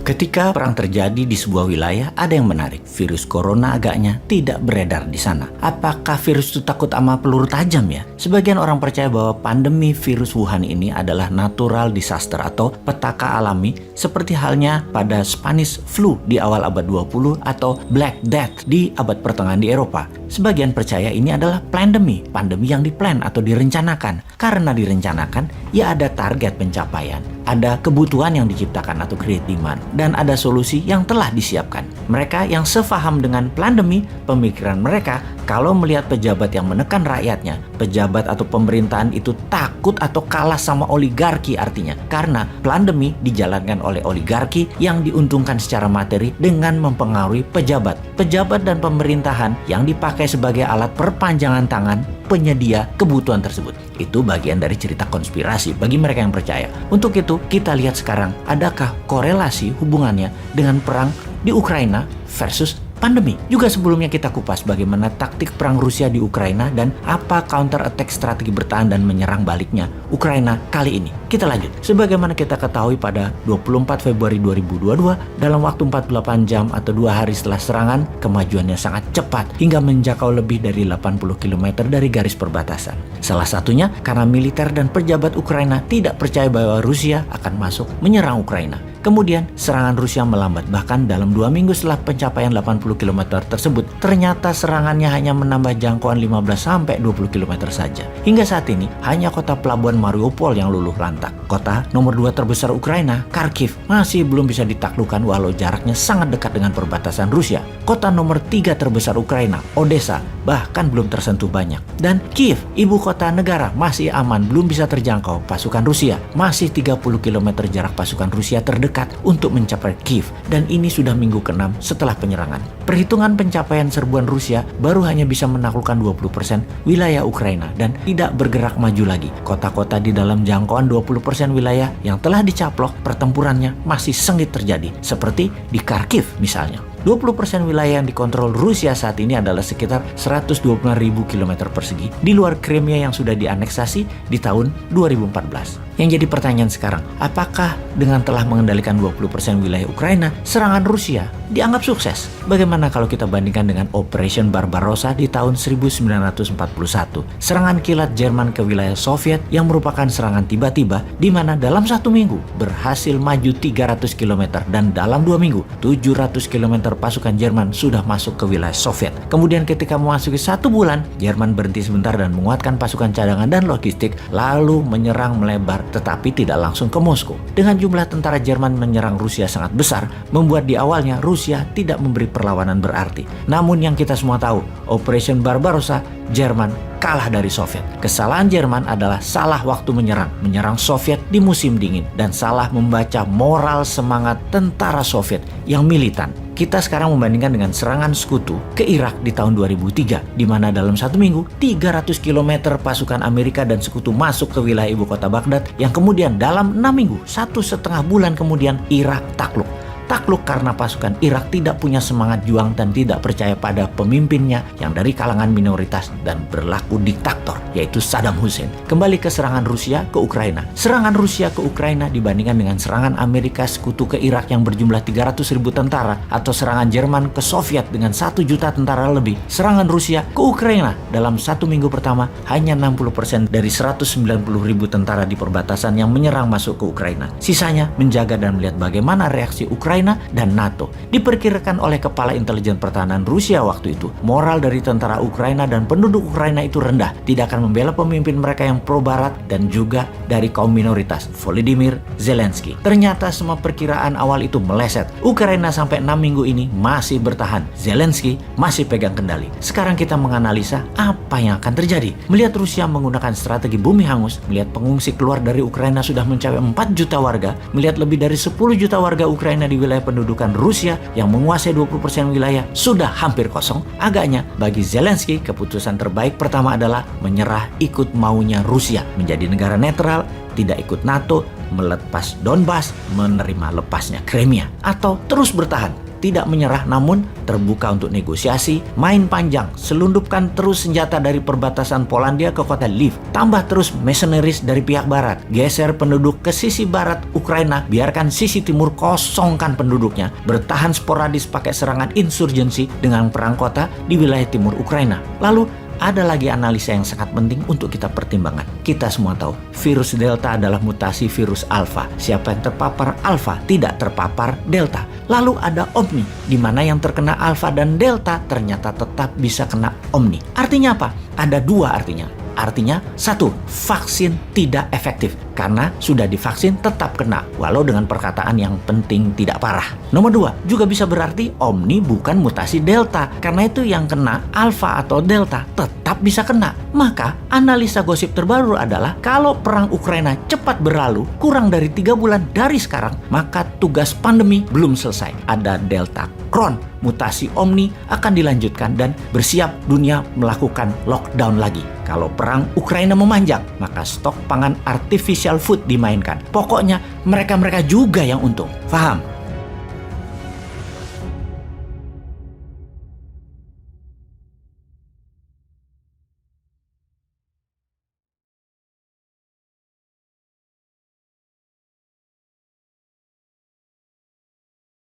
Ketika perang terjadi di sebuah wilayah, ada yang menarik. Virus corona agaknya tidak beredar di sana. Apakah virus itu takut sama peluru tajam ya? Sebagian orang percaya bahwa pandemi virus Wuhan ini adalah natural disaster atau petaka alami seperti halnya pada Spanish flu di awal abad 20 atau Black Death di abad pertengahan di Eropa. Sebagian percaya ini adalah pandemi yang diplan atau direncanakan. Karena direncanakan, ya ada target pencapaian. Ada kebutuhan yang diciptakan atau create demand, dan ada solusi yang telah disiapkan. Mereka yang sefaham dengan pandemi, pemikiran mereka kalau melihat pejabat yang menekan rakyatnya, pejabat atau pemerintahan itu takut atau kalah sama oligarki artinya. Karena pandemi dijalankan oleh oligarki yang diuntungkan secara materi dengan mempengaruhi pejabat. Pejabat dan pemerintahan yang dipakai sebagai alat perpanjangan tangan penyedia kebutuhan tersebut. Itu bagian dari cerita konspirasi bagi mereka yang percaya. Untuk itu, kita lihat sekarang, adakah korelasi hubungannya dengan perang di Ukraina versus pandemi. Juga sebelumnya kita kupas bagaimana taktik perang Rusia di Ukraina dan apa counter attack strategi bertahan dan menyerang baliknya Ukraina kali ini. Kita lanjut. Sebagaimana kita ketahui pada 24 Februari 2022, dalam waktu 48 jam atau 2 hari setelah serangan, kemajuannya sangat cepat hingga menjangkau lebih dari 80 km dari garis perbatasan. Salah satunya karena militer dan pejabat Ukraina tidak percaya bahwa Rusia akan masuk menyerang Ukraina. Kemudian serangan Rusia melambat, bahkan dalam 2 minggu setelah pencapaian 80 km tersebut, ternyata serangannya hanya menambah jangkauan 15-20 km saja. Hingga saat ini, hanya kota pelabuhan Mariupol yang luluh lantak. Kota nomor 2 terbesar Ukraina, Kharkiv, masih belum bisa ditaklukkan walau jaraknya sangat dekat dengan perbatasan Rusia. Kota nomor 3 terbesar Ukraina, Odessa, bahkan belum tersentuh banyak. Dan Kiev, ibu kota negara, masih aman, belum bisa terjangkau pasukan Rusia. Masih 30 km jarak pasukan Rusia terdekat untuk mencapai Kiev, dan ini sudah minggu ke-6 setelah penyerangan. Perhitungan pencapaian serbuan Rusia baru hanya bisa menaklukkan 20% wilayah Ukraina dan tidak bergerak maju lagi. Kota-kota di dalam jangkauan 20% wilayah yang telah dicaplok pertempurannya masih sengit terjadi, seperti di Kharkiv misalnya. 20% wilayah yang dikontrol Rusia saat ini adalah sekitar 125.000 km persegi di luar Crimea yang sudah dianeksasi di tahun 2014. Yang jadi pertanyaan sekarang, apakah dengan telah mengendalikan 20% wilayah Ukraina, serangan Rusia dianggap sukses? Bagaimana kalau kita bandingkan dengan Operation Barbarossa di tahun 1941, serangan kilat Jerman ke wilayah Soviet yang merupakan serangan tiba-tiba di mana dalam 1 minggu berhasil maju 300 km dan dalam 2 minggu 700 km pasukan Jerman sudah masuk ke wilayah Soviet. Kemudian ketika memasuki 1 bulan, Jerman berhenti sebentar dan menguatkan pasukan cadangan dan logistik, lalu menyerang melebar tetapi tidak langsung ke Moskow. Dengan jumlah tentara Jerman menyerang Rusia sangat besar, membuat di awalnya Rusia tidak memberi perlawanan berarti. Namun yang kita semua tahu, Operation Barbarossa, Jerman kalah dari Soviet. Kesalahan Jerman adalah salah waktu menyerang Soviet di musim dingin, dan salah membaca moral semangat tentara Soviet yang militan. Kita sekarang membandingkan dengan serangan sekutu ke Irak di tahun 2003, di mana dalam 1 minggu 300 km pasukan Amerika dan sekutu masuk ke wilayah ibu kota Baghdad, yang kemudian dalam 6 minggu, 1,5 bulan kemudian Irak takluk. Takluk karena pasukan Irak tidak punya semangat juang dan tidak percaya pada pemimpinnya yang dari kalangan minoritas dan berlaku diktator, yaitu Saddam Hussein. Kembali ke serangan Rusia ke Ukraina. Serangan Rusia ke Ukraina dibandingkan dengan serangan Amerika sekutu ke Irak yang berjumlah 300.000 tentara, atau serangan Jerman ke Soviet dengan 1 juta tentara lebih. Serangan Rusia ke Ukraina dalam 1 minggu pertama hanya 60% dari 190.000 tentara di perbatasan yang menyerang masuk ke Ukraina. Sisanya menjaga dan melihat bagaimana reaksi Ukraina dan NATO. Diperkirakan oleh Kepala Intelijen Pertahanan Rusia waktu itu, moral dari tentara Ukraina dan penduduk Ukraina itu rendah, tidak akan membela pemimpin mereka yang pro-barat dan juga dari kaum minoritas, Volodymyr Zelensky. Ternyata semua perkiraan awal itu meleset. Ukraina sampai 6 minggu ini masih bertahan. Zelensky masih pegang kendali. Sekarang kita menganalisa apa yang akan terjadi. Melihat Rusia menggunakan strategi bumi hangus, melihat pengungsi keluar dari Ukraina sudah mencapai 4 juta warga, melihat lebih dari 10 juta warga Ukraina di wilayah pendudukan Rusia yang menguasai 20% wilayah sudah hampir kosong, agaknya bagi Zelensky keputusan terbaik pertama adalah menyerah ikut maunya Rusia, menjadi negara netral, tidak ikut NATO, melepas Donbas, menerima lepasnya Crimea, atau terus bertahan tidak menyerah namun terbuka untuk negosiasi, main panjang, selundupkan terus senjata dari perbatasan Polandia ke kota Lviv, tambah terus mercenaries dari pihak barat, geser penduduk ke sisi barat Ukraina, biarkan sisi timur kosongkan penduduknya, bertahan sporadis pakai serangan insurgensi dengan perang kota di wilayah timur Ukraina. Lalu ada lagi analisa yang sangat penting untuk kita pertimbangkan. Kita semua tahu, virus Delta adalah mutasi virus Alpha. Siapa yang terpapar Alpha tidak terpapar Delta. Lalu ada Omni, di mana yang terkena Alpha dan Delta ternyata tetap bisa kena Omni. Artinya apa? Ada dua artinya. Artinya, satu, vaksin tidak efektif karena sudah divaksin tetap kena, walau dengan perkataan yang penting tidak parah. Nomor dua, juga bisa berarti Omni bukan mutasi Delta, karena itu yang kena Alpha atau Delta tetap bisa kena. Maka, analisa gosip terbaru adalah kalau perang Ukraina cepat berlalu, kurang dari 3 bulan dari sekarang, maka tugas pandemi belum selesai. Ada Delta Crohn, mutasi Omni akan dilanjutkan dan bersiap dunia melakukan lockdown lagi. Kalau perang Ukraina memanjang, maka stok pangan artificial food dimainkan. Pokoknya mereka-mereka juga yang untung. Paham?